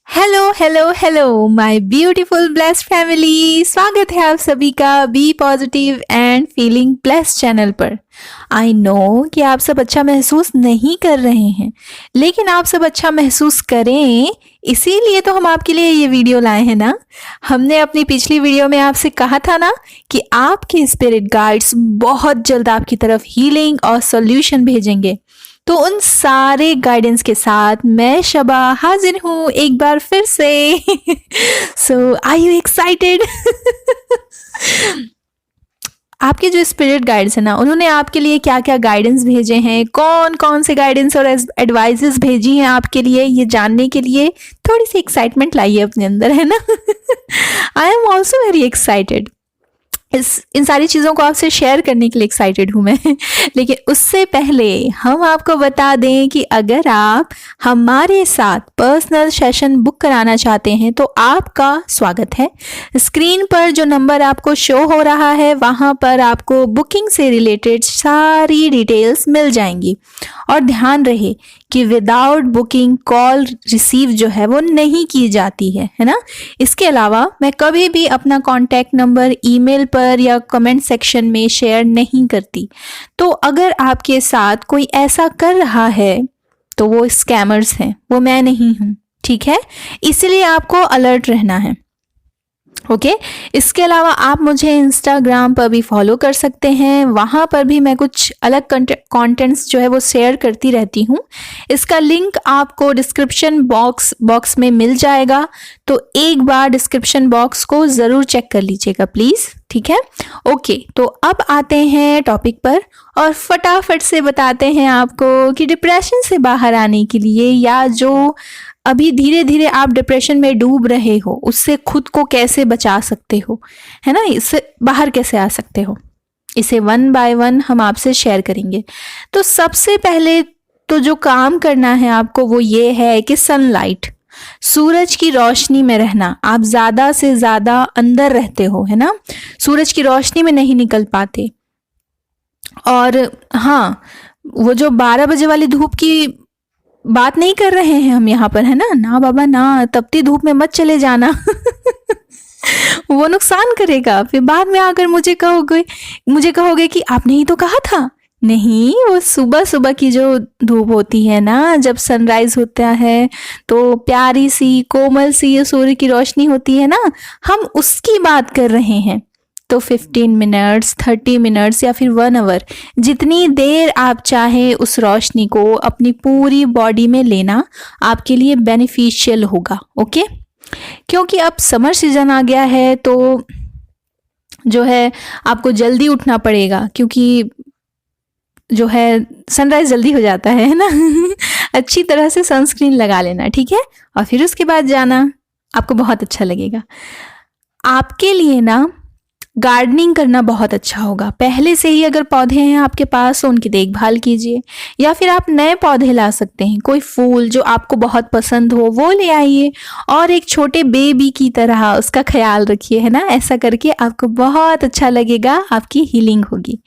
Hello hello hello my beautiful blessed family. स्वागत है आप सभी का be positive and feeling blessed channel पर। आई नो कि आप सब अच्छा महसूस नहीं कर रहे हैं, लेकिन आप सब अच्छा महसूस करें इसीलिए तो हम आपके लिए ये वीडियो लाए हैं ना। हमने अपनी पिछली वीडियो में आपसे कहा था ना कि आपके स्पिरिट गाइड्स बहुत जल्द आपकी तरफ हीलिंग और सॉल्यूशन भेजेंगे। तो उन सारे गाइडेंस के साथ मैं शबा हाजिर हूँ एक बार फिर से। सो आर यू एक्साइटेड? आपके जो स्पिरिट गाइड्स है ना, उन्होंने आपके लिए क्या क्या गाइडेंस भेजे हैं, कौन कौन से गाइडेंस और एडवाइजेस भेजी हैं आपके लिए, ये जानने के लिए थोड़ी सी एक्साइटमेंट लाइए अपने अंदर, है ना। I am also very excited. इन सारी चीज़ों को आपसे शेयर करने के लिए एक्साइटेड हूँ मैं। लेकिन उससे पहले हम आपको बता दें कि अगर आप हमारे साथ पर्सनल सेशन बुक कराना चाहते हैं तो आपका स्वागत है। स्क्रीन पर जो नंबर आपको शो हो रहा है वहाँ पर आपको बुकिंग से रिलेटेड सारी डिटेल्स मिल जाएंगी। और ध्यान रहे कि विदाउट बुकिंग कॉल रिसीव जो है वो नहीं की जाती है ना। इसके अलावा मैं कभी भी अपना कॉन्टैक्ट नंबर ईमेल पर या कमेंट सेक्शन में शेयर नहीं करती। तो अगर आपके साथ कोई ऐसा कर रहा है तो वो स्कैमर्स हैं, वो मैं नहीं हूँ, ठीक है। इसलिए आपको अलर्ट रहना है, ओके। इसके अलावा आप मुझे इंस्टाग्राम पर भी फॉलो कर सकते हैं, वहाँ पर भी मैं कुछ अलग कंटेंट्स जो है वो शेयर करती रहती हूँ। इसका लिंक आपको डिस्क्रिप्शन बॉक्स में मिल जाएगा, तो एक बार डिस्क्रिप्शन बॉक्स को ज़रूर चेक कर लीजिएगा प्लीज़, ठीक है। ओके, तो अब आते हैं टॉपिक पर और फटाफट से बताते हैं आपको कि डिप्रेशन से बाहर आने के लिए या जो अभी धीरे धीरे आप डिप्रेशन में डूब रहे हो उससे खुद को कैसे बचा सकते हो, है ना, इससे बाहर कैसे आ सकते हो, इसे वन बाय वन हम आपसे शेयर करेंगे। तो सबसे पहले तो जो काम करना है आपको वो ये है कि सनलाइट, सूरज की रोशनी में रहना। आप ज़्यादा से ज़्यादा अंदर रहते हो, है ना, सूरज की रोशनी में नहीं निकल पाते। और हाँ, वो जो 12 बजे वाली धूप की बात नहीं कर रहे हैं हम यहाँ पर, है ना, ना बाबा ना, तपती धूप में मत चले जाना। वो नुकसान करेगा। फिर बाद में आकर मुझे कहोगे कि आपने ही तो कहा था। नहीं, वो सुबह सुबह की जो धूप होती है ना, जब सनराइज होता है तो प्यारी सी कोमल सी ये सूर्य की रोशनी होती है ना, हम उसकी बात कर रहे हैं। तो 15 मिनट्स, 30 मिनट्स या फिर 1 आवर, जितनी देर आप चाहें उस रोशनी को अपनी पूरी बॉडी में लेना आपके लिए बेनिफिशियल होगा, ओके। क्योंकि अब समर सीजन आ गया है तो जो है आपको जल्दी उठना पड़ेगा, क्योंकि जो है सनराइज जल्दी हो जाता है ना। अच्छी तरह से सनस्क्रीन लगा लेना, ठीक है, और फिर उसके बाद जाना, आपको बहुत अच्छा लगेगा। आपके लिए ना गार्डनिंग करना बहुत अच्छा होगा। पहले से ही अगर पौधे हैं आपके पास तो उनकी देखभाल कीजिए, या फिर आप नए पौधे ला सकते हैं। कोई फूल जो आपको बहुत पसंद हो वो ले आइए और एक छोटे बेबी की तरह उसका ख्याल रखिए, है ना। ऐसा करके आपको बहुत अच्छा लगेगा, आपकी हीलिंग होगी।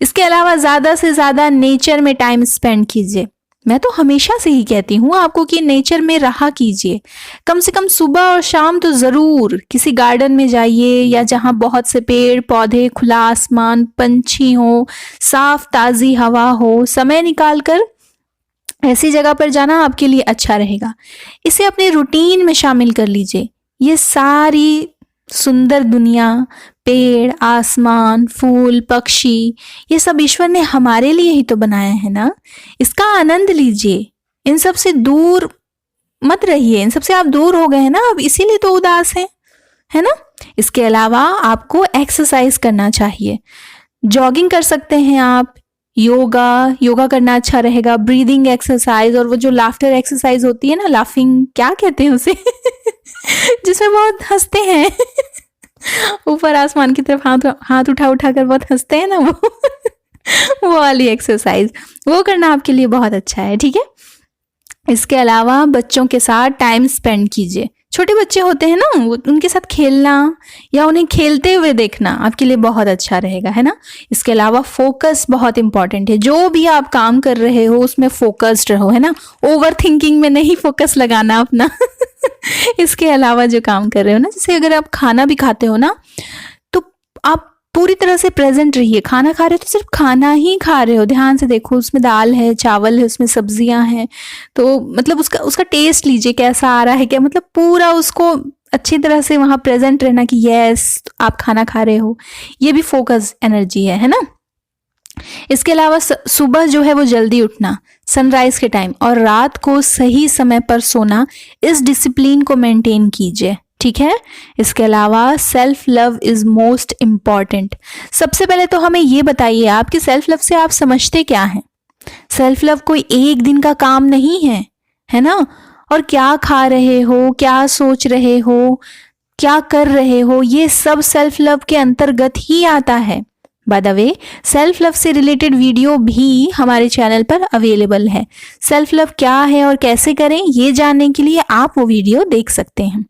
इसके अलावा ज़्यादा से ज़्यादा नेचर में टाइम स्पेंड कीजिए। मैं तो हमेशा से ही कहती हूँ आपको कि नेचर में रहा कीजिए। कम से कम सुबह और शाम तो ज़रूर किसी गार्डन में जाइए, या जहाँ बहुत से पेड़ पौधे, खुला आसमान, पंछी हो, साफ ताज़ी हवा हो। समय निकाल कर ऐसी जगह पर जाना आपके लिए अच्छा रहेगा। इसे अपने रूटीन में शामिल कर लीजिए। ये सारी सुंदर दुनिया, पेड़, आसमान, फूल, पक्षी, ये सब ईश्वर ने हमारे लिए ही तो बनाया है ना। इसका आनंद लीजिए। इन सब से दूर मत रहिए। इन सब से आप दूर हो गए हैं ना, अब इसीलिए तो उदास हैं, है ना। इसके अलावा आपको एक्सरसाइज करना चाहिए। जॉगिंग कर सकते हैं आप, योगा करना अच्छा रहेगा, ब्रीदिंग एक्सरसाइज, और वो जो लाफ्टर एक्सरसाइज होती है ना, लाफिंग क्या कहते हैं उसे, जिसमें बहुत हंसते हैं। ऊपर आसमान की तरफ हाथ उठा उठा कर बहुत हंसते हैं ना, वो वाली एक्सरसाइज, वो करना आपके लिए बहुत अच्छा है, ठीक है। इसके अलावा बच्चों के साथ टाइम स्पेंड कीजिए। छोटे बच्चे होते हैं ना, उनके साथ खेलना या उन्हें खेलते हुए देखना आपके लिए बहुत अच्छा रहेगा, है ना। इसके अलावा फोकस बहुत इंपॉर्टेंट है। जो भी आप काम कर रहे हो उसमें फोकस्ड रहो, है ना। ओवर थिंकिंग में नहीं फोकस लगाना अपना। इसके अलावा जो काम कर रहे हो ना, जैसे अगर आप खाना भी खाते हो ना, तो आप पूरी तरह से प्रेजेंट रहिए। खाना खा रहे हो तो सिर्फ खाना ही खा रहे हो, ध्यान से देखो उसमें दाल है, चावल है, उसमें सब्जियां हैं, तो मतलब उसका टेस्ट लीजिए कैसा आ रहा है, क्या मतलब पूरा उसको अच्छी तरह से वहां प्रेजेंट रहना कि यस आप खाना खा रहे हो। ये भी फोकस एनर्जी है ना। इसके अलावा सुबह जो है वो जल्दी उठना सनराइज के टाइम, और रात को सही समय पर सोना, इस डिसिप्लिन को मेंटेन कीजिए, ठीक है। इसके अलावा self love is most important. सबसे पहले तो हमें ये बताइए आपकी सेल्फ लव से आप समझते क्या हैं। सेल्फ लव कोई एक दिन का काम नहीं है ना। और क्या खा रहे हो, क्या सोच रहे हो, क्या कर रहे हो, ये सब सेल्फ लव के अंतर्गत ही आता है। By the way, self love से रिलेटेड वीडियो भी हमारे चैनल पर अवेलेबल है। सेल्फ लव क्या है और कैसे करें ये जानने के लिए आप वो वीडियो देख सकते हैं।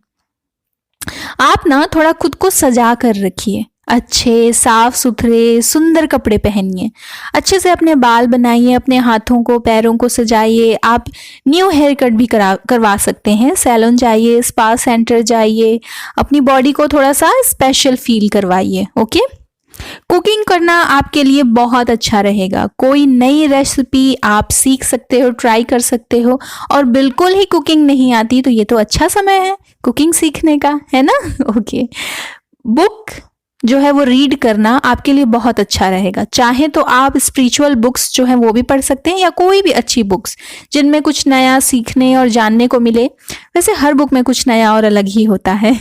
आप ना थोड़ा खुद को सजा कर रखिए, अच्छे साफ सुथरे सुंदर कपड़े पहनिए, अच्छे से अपने बाल बनाइए, अपने हाथों को पैरों को सजाइए। आप न्यू हेयर कट भी करवा सकते हैं, सैलून जाइए, स्पा सेंटर जाइए, अपनी बॉडी को थोड़ा सा स्पेशल फील करवाइए। ओके, कुकिंग करना आपके लिए बहुत अच्छा रहेगा। कोई नई रेसिपी आप सीख सकते हो, ट्राई कर सकते हो। और बिल्कुल ही कुकिंग नहीं आती तो ये तो अच्छा समय है कुकिंग सीखने का, है ना। ओके, बुक जो है वो रीड करना आपके लिए बहुत अच्छा रहेगा। चाहे तो आप स्पिरिचुअल बुक्स जो है वो भी पढ़ सकते हैं, या कोई भी अच्छी बुक्स जिनमें कुछ नया सीखने और जानने को मिले। वैसे हर बुक में कुछ नया और अलग ही होता है।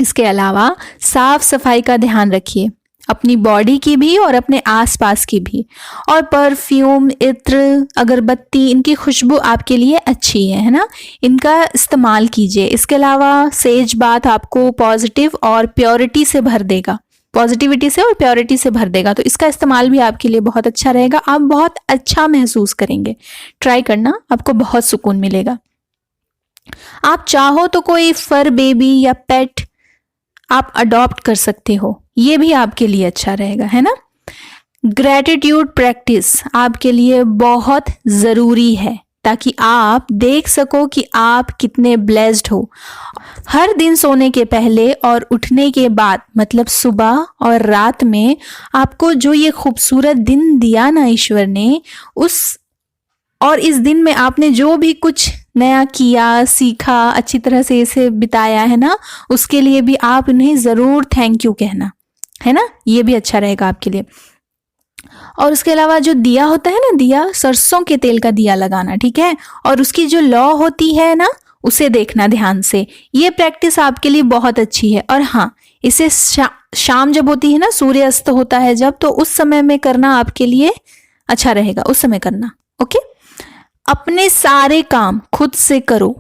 इसके अलावा साफ सफाई का ध्यान रखिए, अपनी बॉडी की भी और अपने आसपास की भी। और परफ्यूम, इत्र, अगरबत्ती, इनकी खुशबू आपके लिए अच्छी है ना, इनका इस्तेमाल कीजिए। इसके अलावा सेज बाथ आपको पॉजिटिव और प्योरिटी से भर देगा, पॉजिटिविटी से और प्योरिटी से भर देगा, तो इसका इस्तेमाल भी आपके लिए बहुत अच्छा रहेगा। आप बहुत अच्छा महसूस करेंगे, ट्राई करना, आपको बहुत सुकून मिलेगा। आप चाहो तो कोई फर बेबी या पेट आप अडॉप्ट कर सकते हो, ये भी आपके लिए अच्छा रहेगा, है ना। ग्रेटिट्यूड प्रैक्टिस आपके लिए बहुत ज़रूरी है, ताकि आप देख सको कि आप कितने ब्लेस्ड हो। हर दिन सोने के पहले और उठने के बाद, मतलब सुबह और रात में, आपको जो ये खूबसूरत दिन दिया ना ईश्वर ने, और इस दिन में आपने जो भी कुछ नया किया, सीखा, अच्छी तरह से इसे बिताया है ना, उसके लिए भी आप उन्हें ज़रूर थैंक यू कहना, है ना। ये भी अच्छा रहेगा आपके लिए। और उसके अलावा जो दिया होता है ना, दिया सरसों के तेल का दिया लगाना, ठीक है। और उसकी जो लौ होती है ना, उसे देखना ध्यान से। ये प्रैक्टिस आपके लिए बहुत अच्छी है। और हाँ, इसे शाम जब होती है ना, सूर्य अस्त होता है जब, तो उस समय में करना आपके लिए अच्छा रहेगा, उस समय करना। ओके, अपने सारे काम खुद से करो,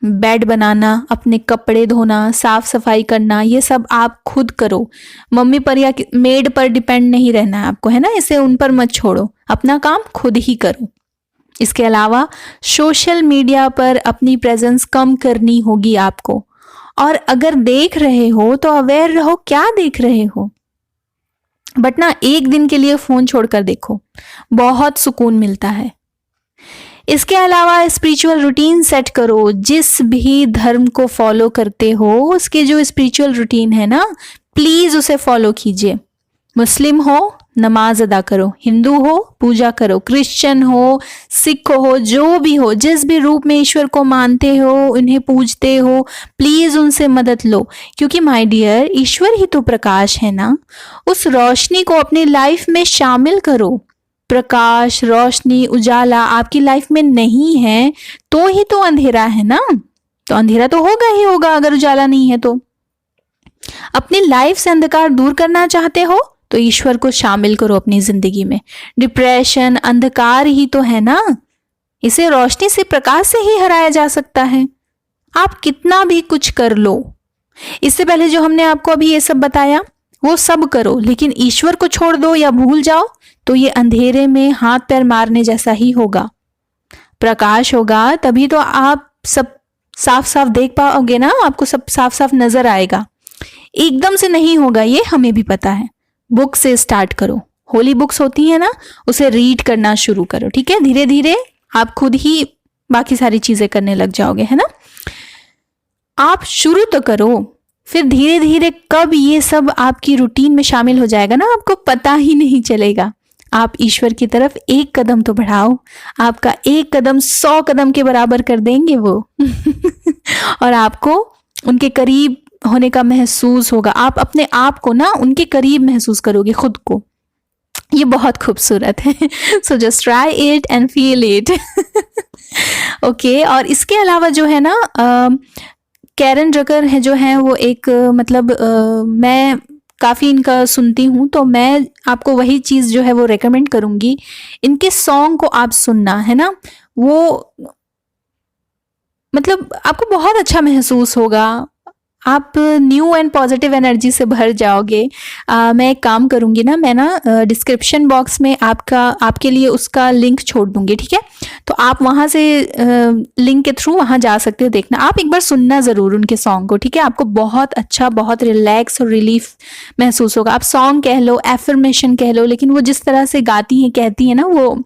बेड बनाना, अपने कपड़े धोना, साफ सफाई करना, ये सब आप खुद करो। मम्मी पर या मेड पर डिपेंड नहीं रहना है आपको, है ना, इसे उन पर मत छोड़ो, अपना काम खुद ही करो। इसके अलावा सोशल मीडिया पर अपनी प्रेजेंस कम करनी होगी आपको। और अगर देख रहे हो तो अवेयर रहो क्या देख रहे हो, बट ना एक दिन के लिए फोन छोड़कर देखो, बहुत सुकून मिलता है। इसके अलावा स्पिरिचुअल रूटीन सेट करो। जिस भी धर्म को फॉलो करते हो, उसके जो स्पिरिचुअल रूटीन है ना, प्लीज उसे फॉलो कीजिए। मुस्लिम हो, नमाज अदा करो, हिंदू हो, पूजा करो, क्रिश्चियन हो, सिख हो, जो भी हो, जिस भी रूप में ईश्वर को मानते हो, उन्हें पूजते हो, प्लीज उनसे मदद लो। क्योंकि माय डियर, ईश्वर ही तो प्रकाश है ना, उस रोशनी को अपनी लाइफ में शामिल करो। प्रकाश, रोशनी, उजाला आपकी लाइफ में नहीं है तो ही तो अंधेरा है ना, तो अंधेरा तो होगा ही होगा अगर उजाला नहीं है तो। अपनी लाइफ से अंधकार दूर करना चाहते हो तो ईश्वर को शामिल करो अपनी जिंदगी में। डिप्रेशन अंधकार ही तो है ना, इसे रोशनी से, प्रकाश से ही हराया जा सकता है। आप कितना भी कुछ कर लो, इससे पहले जो हमने आपको अभी ये सब बताया वो सब करो, लेकिन ईश्वर को छोड़ दो या भूल जाओ तो ये अंधेरे में हाथ पैर मारने जैसा ही होगा। प्रकाश होगा तभी तो आप सब साफ साफ देख पाओगे ना, आपको सब साफ साफ नजर आएगा। एकदम से नहीं होगा, ये हमें भी पता है। बुक से स्टार्ट करो, होली बुक्स होती है ना, उसे रीड करना शुरू करो, ठीक है। धीरे धीरे आप खुद ही बाकी सारी चीज़ें करने लग जाओगे, है ना। आप शुरू तो करो, फिर धीरे धीरे कब ये सब आपकी रूटीन में शामिल हो जाएगा ना, आपको पता ही नहीं चलेगा। आप ईश्वर की तरफ एक कदम तो बढ़ाओ, आपका एक कदम 100 कदम के बराबर कर देंगे वो और आपको उनके करीब होने का महसूस होगा। आप अपने आप को ना उनके करीब महसूस करोगे, खुद को। ये बहुत खूबसूरत है। So just try it and feel it. Okay, और इसके अलावा जो है ना, कैरन ड्रकर है जो है वो एक मतलब मैं काफ़ी इनका सुनती हूँ, तो मैं आपको वही चीज़ जो है वो रेकमेंड करूँगी। इनके सॉन्ग को आप सुनना, है ना, वो मतलब आपको बहुत अच्छा महसूस होगा, आप न्यू एंड पॉजिटिव एनर्जी से भर जाओगे। मैं एक काम करूँगी ना, मैं ना डिस्क्रिप्शन बॉक्स में आपके लिए उसका लिंक छोड़ दूँगी, ठीक है। तो आप वहाँ से लिंक के थ्रू वहाँ जा सकते हो देखना। आप एक बार सुनना ज़रूर उनके सॉन्ग को, ठीक है। आपको बहुत अच्छा, बहुत रिलैक्स और रिलीफ महसूस होगा। आप सॉन्ग कह लो, एफर्मेशन कह लो, लेकिन वो जिस तरह से गाती हैं, कहती हैं ना, वो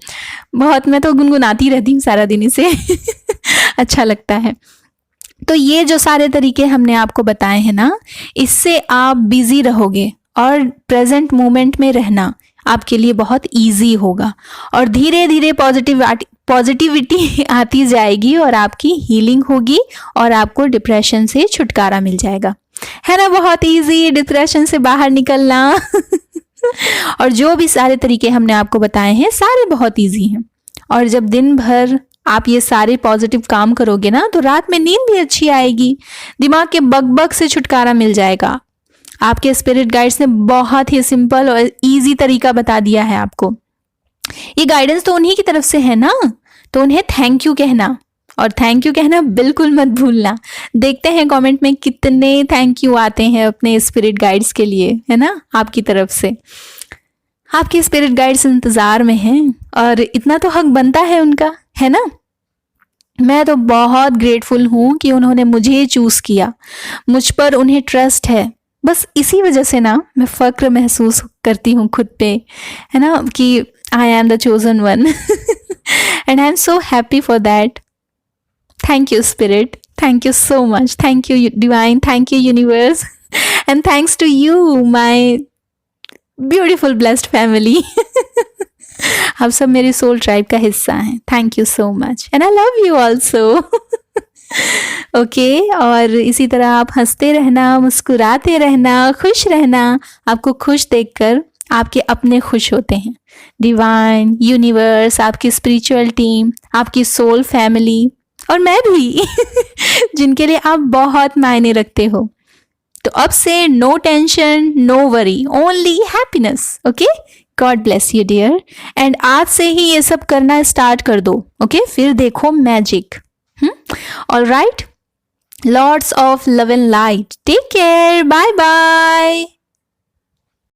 बहुत, मैं तो गुनगुनाती रहती हूँ सारा दिन इसे। अच्छा लगता है। तो ये जो सारे तरीके हमने आपको बताए हैं ना, इससे आप बिजी रहोगे और प्रेजेंट मोमेंट में रहना आपके लिए बहुत इजी होगा, और धीरे धीरे पॉजिटिविटी आती जाएगी और आपकी हीलिंग होगी और आपको डिप्रेशन से छुटकारा मिल जाएगा, है ना। बहुत इजी डिप्रेशन से बाहर निकलना। और जो भी सारे तरीके हमने आपको बताए हैं सारे बहुत इजी हैं, और जब दिन भर आप ये सारे पॉजिटिव काम करोगे ना, तो रात में नींद भी अच्छी आएगी, दिमाग के बकबक से छुटकारा मिल जाएगा। आपके स्पिरिट गाइड्स ने बहुत ही सिंपल और इजी तरीका बता दिया है आपको। ये गाइडेंस तो उन्हीं की तरफ से है ना, तो उन्हें थैंक यू कहना, और थैंक यू कहना बिल्कुल मत भूलना। देखते हैं कमेंट में कितने थैंक यू आते हैं अपने स्पिरिट गाइड्स के लिए, है ना, आपकी तरफ से। आपके स्पिरिट गाइड्स इंतजार में हैं, और इतना तो हक बनता है उनका, है ना। मैं तो बहुत ग्रेटफुल हूँ कि उन्होंने मुझे चूज किया, मुझ पर उन्हें ट्रस्ट है। बस इसी वजह से ना मैं फक्र महसूस करती हूँ खुद पे, है ना, कि I am the chosen one and I am so happy for that. Thank you spirit, thank you so much, thank you divine, thank you universe, and thanks to you my beautiful blessed family. आप सब मेरी soul tribe का हिस्सा हैं। Thank you so much and I love you also. Okay, और इसी तरह आप हंसते रहना, मुस्कुराते रहना, खुश रहना। आपको खुश देखकर आपके अपने खुश होते हैं। डिवाइन, यूनिवर्स, आपकी स्पिरिचुअल टीम, आपकी सोल फैमिली, और मैं भी जिनके लिए आप बहुत मायने रखते हो। तो अब से no tension, no worry, only happiness. Okay, God bless you dear, and आज से ही ये सब करना स्टार्ट कर दो। ओके, फिर देखो magic. All right, lords of love and light, take care, bye bye.